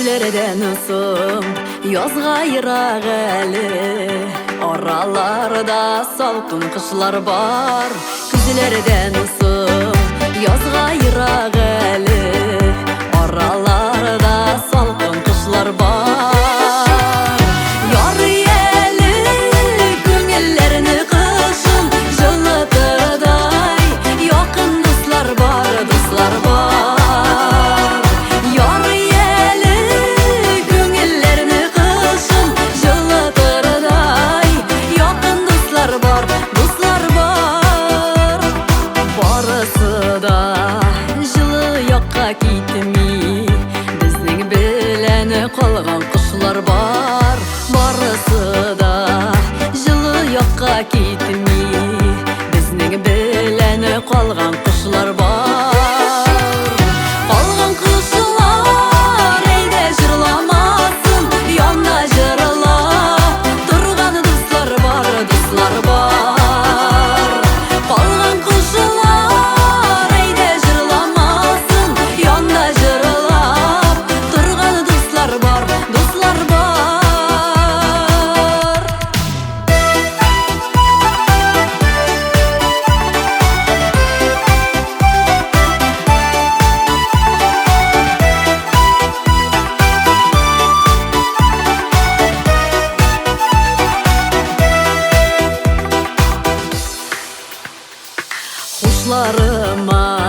Күзлерден ысым язга йырақ әлі, араларда салқын қышлар бар. Күзлерден ысым язга йырақ әлі, араларда салқын қышлар бар. Яры әлі көңіллеріні қышын жылытыдай, якын дуслар бар, дуслар бар. Кетмей, біздің біләні қалған құшылар бар. Барысы да жылы яққа кетмей, біздің біләні қалған құшылар бар. Қалған құшылар әйде жырламасын, янда жырлап тұрған дуслар бар, дуслар бар. Қалған құшылар Құшларыма